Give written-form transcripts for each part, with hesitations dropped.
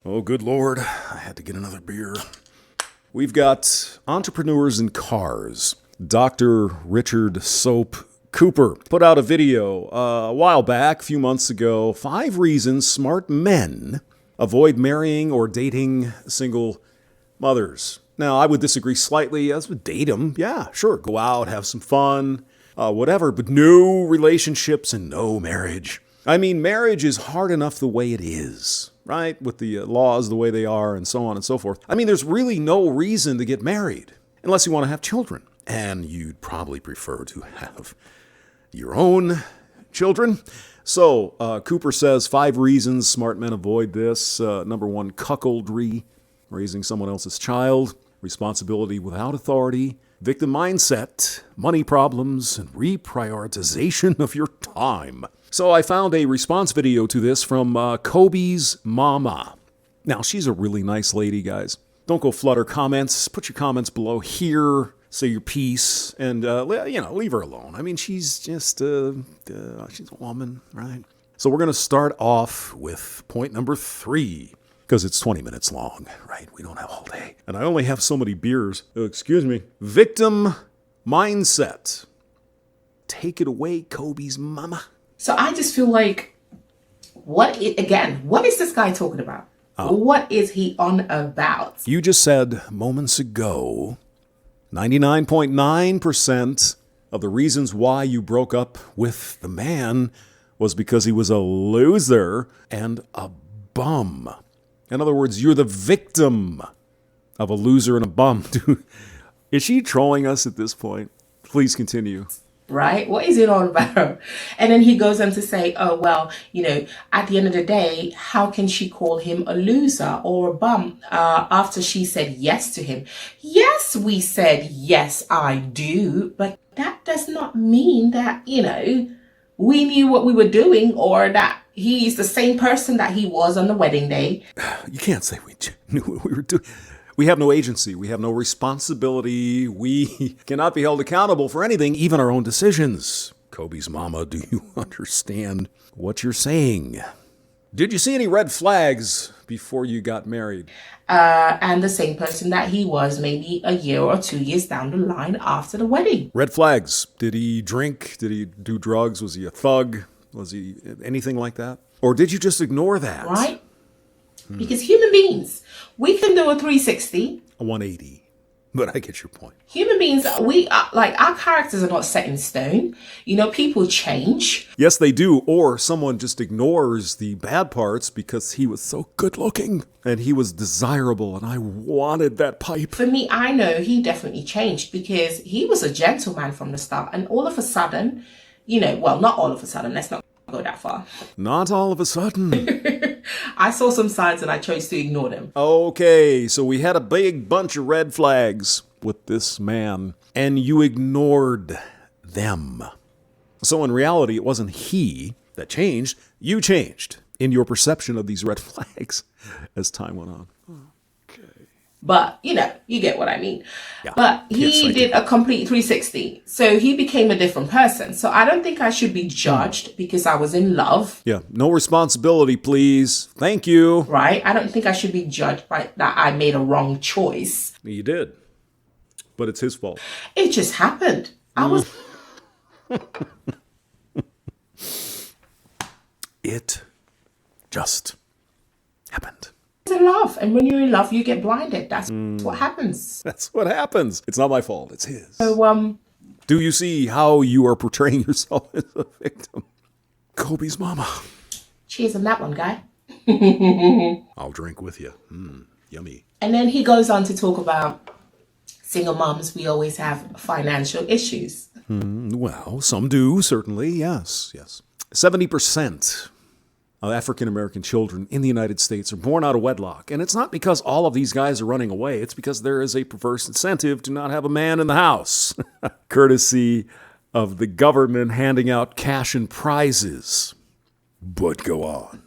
Oh, good Lord. I had to get another beer. We've got entrepreneurs in cars. Dr. Richard Soap Cooper put out a video a while back, a few months ago, 5 reasons smart men avoid marrying or dating single mothers. Now, I would disagree slightly. As would date them. Yeah, sure. Go out, have some fun, whatever. But no relationships and no marriage. I mean, marriage is hard enough the way it is, right? With the laws the way they are and so on and so forth. I mean, there's really no reason to get married unless you want to have children. And you'd probably prefer to have your own children. So Cooper says 5 reasons smart men avoid this. Number 1, cuckoldry, raising someone else's child, responsibility without authority, victim mindset, money problems, and reprioritization of your time. So I found a response video to this from Kobi's mama. Now, she's a really nice lady, guys. Don't go flood her comments. Put your comments below here. Say your piece and, leave her alone. I mean, she's just, she's a woman, right? So we're going to start off with point number 3, because it's 20 minutes long, right? We don't have all day. And I only have so many beers. Oh, excuse me. Victim mindset. Take it away, Kobi's mama. So I just feel like, what is this guy talking about? What is he on about? You just said moments ago, 99.9% of the reasons why you broke up with the man was because he was a loser and a bum. In other words, you're the victim of a loser and a bum. Dude, is she trolling us at this point? Please continue. Right? What is it all about? And then he goes on to say, oh, well, at the end of the day, how can she call him a loser or a bum after she said yes to him? Yes, we said, yes, I do. But that does not mean that, we knew what we were doing or that he's the same person that he was on the wedding day. You can't say we knew what we were doing. We have no agency. We have no responsibility. We cannot be held accountable for anything, even our own decisions. Kobi's mama, do you understand what you're saying? Did you see any red flags before you got married? And the same person that he was maybe a year or 2 years down the line after the wedding. Red flags. Did he drink? Did he do drugs? Was he a thug? Was he anything like that? Or did you just ignore that? Right? Because human beings, we can do a 360. A 180. But I get your point. Human beings, our characters are not set in stone. People change. Yes, they do. Or someone just ignores the bad parts because he was so good looking and he was desirable and I wanted that pipe. For me, I know he definitely changed because he was a gentleman from the start. And all of a sudden, not all of a sudden, let's not go that far. Not all of a sudden. I saw some signs and I chose to ignore them. Okay, so we had a big bunch of red flags with this man, and you ignored them. So in reality, it wasn't he that changed. You changed in your perception of these red flags as time went on. Okay. But, you get what I mean. Yeah. But he did a complete 360. So he became a different person. So I don't think I should be judged because I was in love. Yeah. No responsibility, please. Thank you. Right? I don't think I should be judged by that I made a wrong choice. You did. But it's his fault. It just happened. It just happened. In love, and when you're in love you get blinded. That's what happens. That's what happens. It's not my fault, it's his. So do you see how you are portraying yourself as a victim? Kobi's mama. Cheers on that one, guy. I'll drink with you. Yummy. And then he goes on to talk about single moms. We always have financial issues. Well, some do, certainly. Yes. 70% of African-American children in the United States are born out of wedlock. And it's not because all of these guys are running away. It's because there is a perverse incentive to not have a man in the house, courtesy of the government handing out cash and prizes. But go on.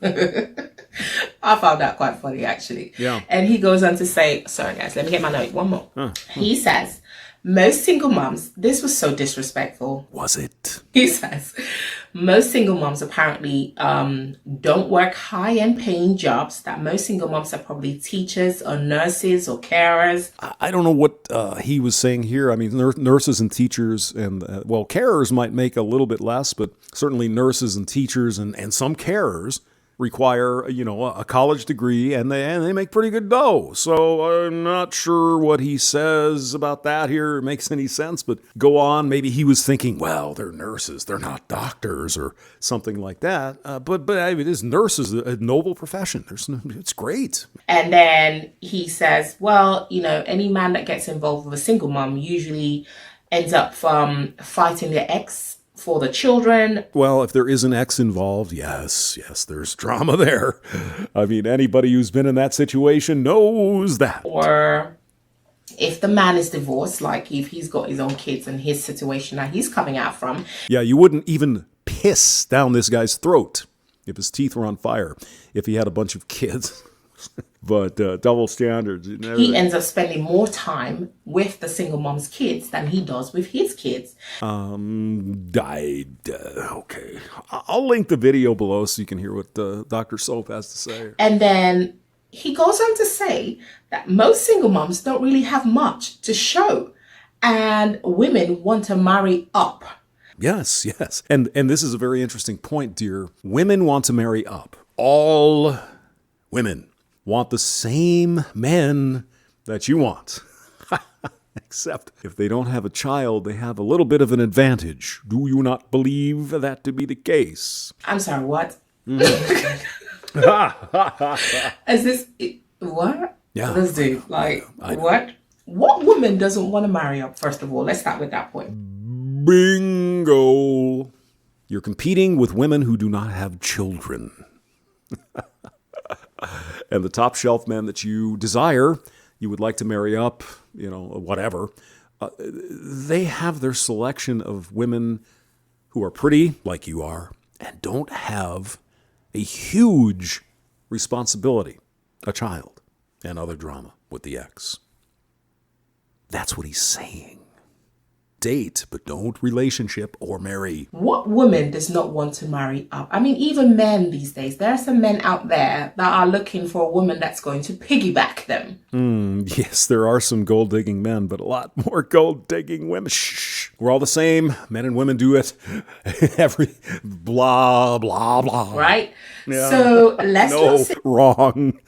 I found that quite funny, actually. Yeah. And he goes on to say, sorry, guys, let me get my note. One more. He says, Most single moms, this was so disrespectful. Was it? He says, most single moms apparently don't work high-end paying jobs. That most single moms are probably teachers or nurses or carers. I don't know what he was saying here. I mean, nurses and teachers and, well, carers might make a little bit less, but certainly nurses and teachers and some carers require, a college degree, and they make pretty good dough. So I'm not sure what he says about that here makes any sense, but go on. Maybe he was thinking, well, they're nurses, they're not doctors or something like that. But I mean, this nurse is a noble profession. It's great. And then he says, well, any man that gets involved with a single mom usually ends up fighting their ex for the children. Well, if there is an ex involved, yes, there's drama there. I mean, anybody who's been in that situation knows that. Or if the man is divorced, like if he's got his own kids and his situation that he's coming out from. Yeah, you wouldn't even piss down this guy's throat if his teeth were on fire, if he had a bunch of kids. But double standards. He ends up spending more time with the single mom's kids than he does with his kids. Okay. I'll link the video below so you can hear what Dr. Soap has to say. And then he goes on to say that most single moms don't really have much to show. And women want to marry up. Yes. And this is a very interesting point, dear. Women want to marry up. All women want the same men that you want. Except if they don't have a child, they have a little bit of an advantage. Do you not believe that to be the case? I'm sorry, what? Mm-hmm. Is this... What? Yeah. This dude, what? What woman doesn't want to marry up, first of all? Let's start with that point. Bingo! You're competing with women who do not have children. And the top shelf men that you desire, you would like to marry up, whatever, they have their selection of women who are pretty, like you are, and don't have a huge responsibility, a child, and other drama with the ex. That's what he's saying. Date, but don't relationship or marry. What woman does not want to marry up? I mean, even men these days. There are some men out there that are looking for a woman that's going to piggyback them. Yes, there are some gold-digging men, but a lot more gold-digging women. Shh. We're all the same. Men and women do it. Every blah, blah, blah. Right? Yeah. So let's not sit wrong.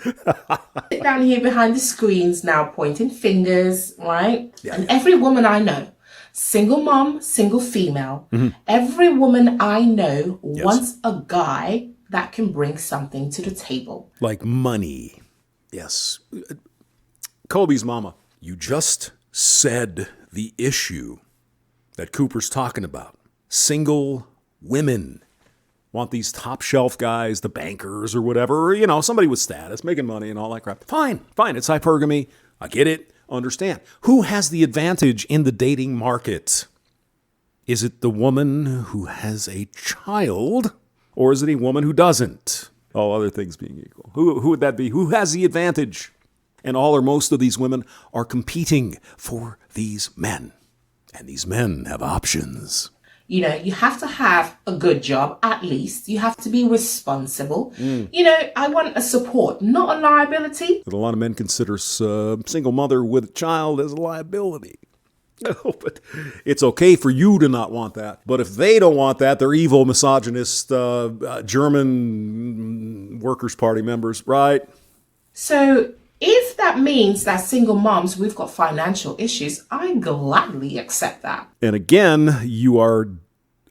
down here behind the screens now pointing fingers, right? Yeah. And every woman I know, single mom, single female, every woman I know wants a guy that can bring something to the table. Like money. Yes. Kobi's mama, you just said the issue that Cooper's talking about. Single women want these top shelf guys, the bankers or whatever, somebody with status, making money and all that crap. Fine. It's hypergamy. I get it. Understand. Who has the advantage in the dating market? Is it the woman who has a child, or is it a woman who doesn't? All other things being equal. Who would that be? Who has the advantage? And all or most of these women are competing for these men. And these men have options. You have to have a good job, at least. You have to be responsible. I want a support, not a liability. But a lot of men consider single mother with a child as a liability. No, but it's okay for you to not want that. But if they don't want that, they're evil, misogynist, German Workers' Party members, right? So if that means that single moms, we've got financial issues, I gladly accept that. And again, you are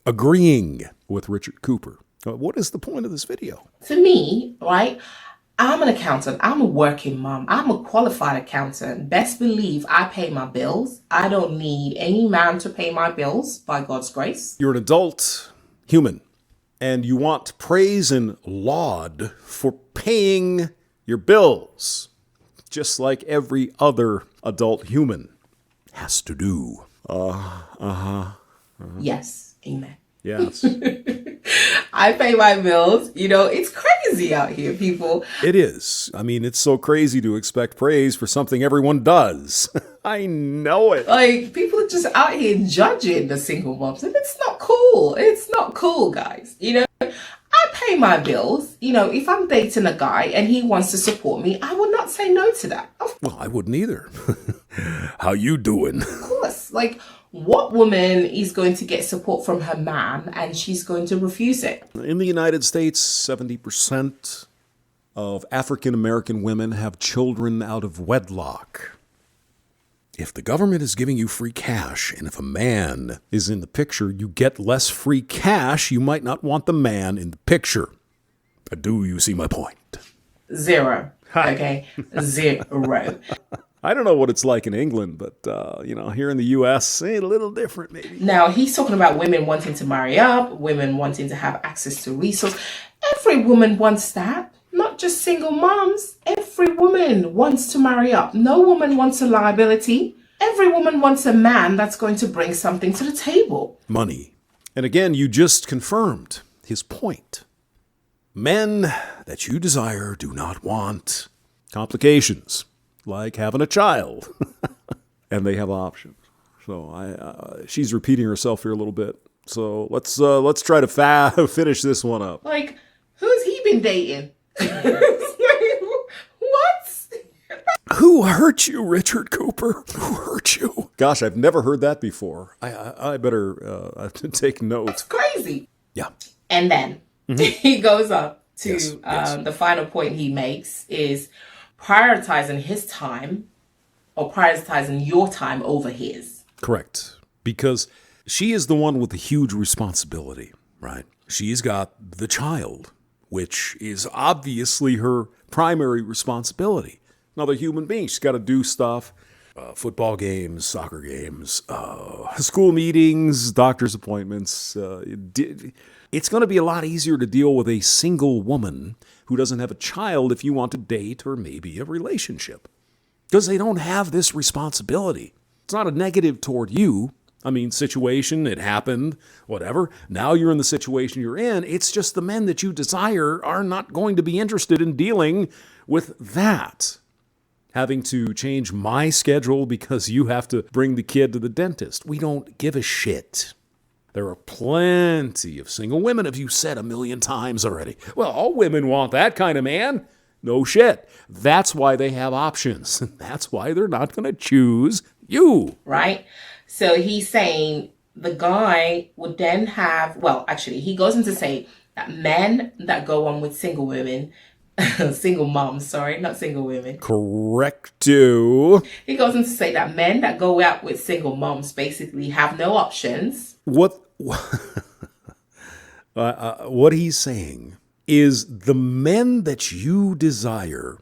agreeing with Richard Cooper. What is the point of this video? For me, right, I'm an accountant. I'm a working mom. I'm a qualified accountant. Best believe I pay my bills. I don't need any man to pay my bills, by God's grace. You're an adult human, and you want praise and laud for paying your bills, just like every other adult human has to do. Yes. Amen. Yes. I pay my bills. It's crazy. crazy out here, people. It is. I mean, it's so crazy to expect praise for something everyone does. I know it. Like, people are just out here judging the single moms, and it's not cool. It's not cool, guys. You know, I pay my bills. You know, if I'm dating a guy and he wants to support me, I will not say no to that. Of Well, I wouldn't either. How you doing? course. Like, what woman is going to get support from her man and she's going to refuse it? In the United States, 70% of African American women have children out of wedlock. If the government is giving you free cash, and if a man is in the picture, you get less free cash, you might not want the man in the picture. Do you see my point? Zero. Okay? Zero. I don't know what it's like in England, but, here in the U.S., a little different maybe. Now, he's talking about women wanting to marry up, women wanting to have access to resources. Every woman wants that. Not just single moms. Every woman wants to marry up. No woman wants a liability. Every woman wants a man that's going to bring something to the table. Money. And again, you just confirmed his point. Men that you desire do not want complications, like having a child. And they have options. So she's repeating herself here a little bit. So let's try to finish this one up. Like, who's he been dating? What? Who hurt you, Richard Cooper? Who hurt you? Gosh, I've never heard that before. I better take note. It's crazy. Yeah. And then he goes up to Yes. the final point he makes is prioritizing his time or prioritizing your time over his. Correct. Because she is the one with the huge responsibility, right? She's got the child, which is obviously her primary responsibility. Another human being. She's got to do stuff. Football games, soccer games, school meetings, doctor's appointments. It's going to be a lot easier to deal with a single woman who doesn't have a child if you want to date or maybe a relationship. Because they don't have this responsibility. It's not a negative toward you. I mean, situation, it happened, whatever. Now you're in the situation you're in. It's just the men that you desire are not going to be interested in dealing with that. Having to change my schedule because you have to bring the kid to the dentist. We don't give a shit. There are plenty of single women, as you said 1,000,000 times already. Well, all women want that kind of man. No shit. That's why they have options. That's why they're not going to choose you. Right? So he's saying the guy would then have, well, actually, he goes on to say that men that go on with single women, single moms, sorry, not single women. Correcto. He goes on to say that men that go out with single moms basically have no options. What he's saying is the men that you desire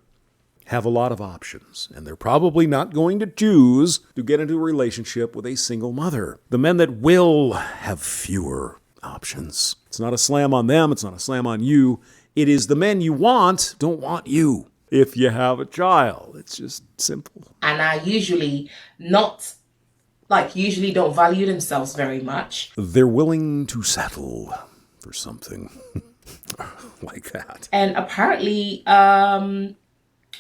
have a lot of options, and they're probably not going to choose to get into a relationship with a single mother. The men that will have fewer options. It's not a slam on them. It's not a slam on you. It is the men you want don't want you if you have a child. It's just simple. And are usually usually don't value themselves very much. They're willing to settle for something like that. And apparently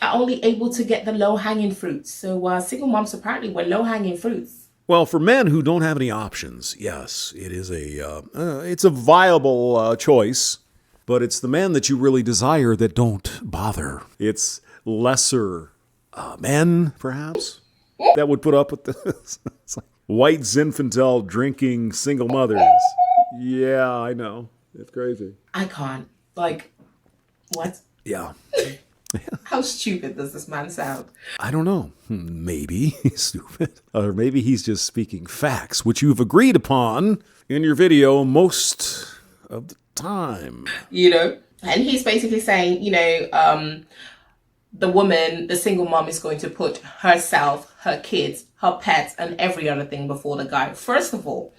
are only able to get the low-hanging fruits. So single moms apparently were low-hanging fruits. Well, for men who don't have any options, yes, it is it's a viable choice, but it's the men that you really desire that don't bother. It's lesser men, perhaps, that would put up with this. It's like white Zinfandel drinking single mothers. Yeah, I know. It's crazy. I can't. Like, what? Yeah. How stupid does this man sound? I don't know. Maybe he's stupid. Or maybe he's just speaking facts, which you've agreed upon in your video most of the time. And he's basically saying, the woman, the single mom is going to put herself, her kids, her pets, and every other thing before the guy. First of all,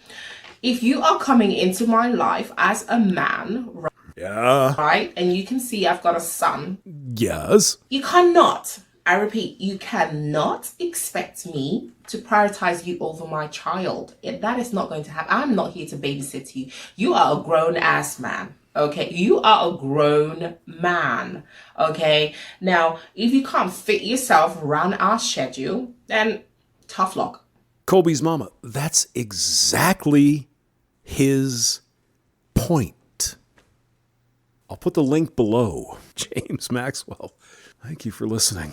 if you are coming into my life as a man, Yeah. right, and you can see I've got a son, Yes. you cannot, I repeat, you cannot expect me to prioritize you over my child. That is not going to happen. I'm not here to babysit you. You are a grown-ass man. Okay, you are a grown man. Okay, now if you can't fit yourself around our schedule, then tough luck. Kobe's mama, that's exactly his point. I'll put the link below. James Maxwell, thank you for listening.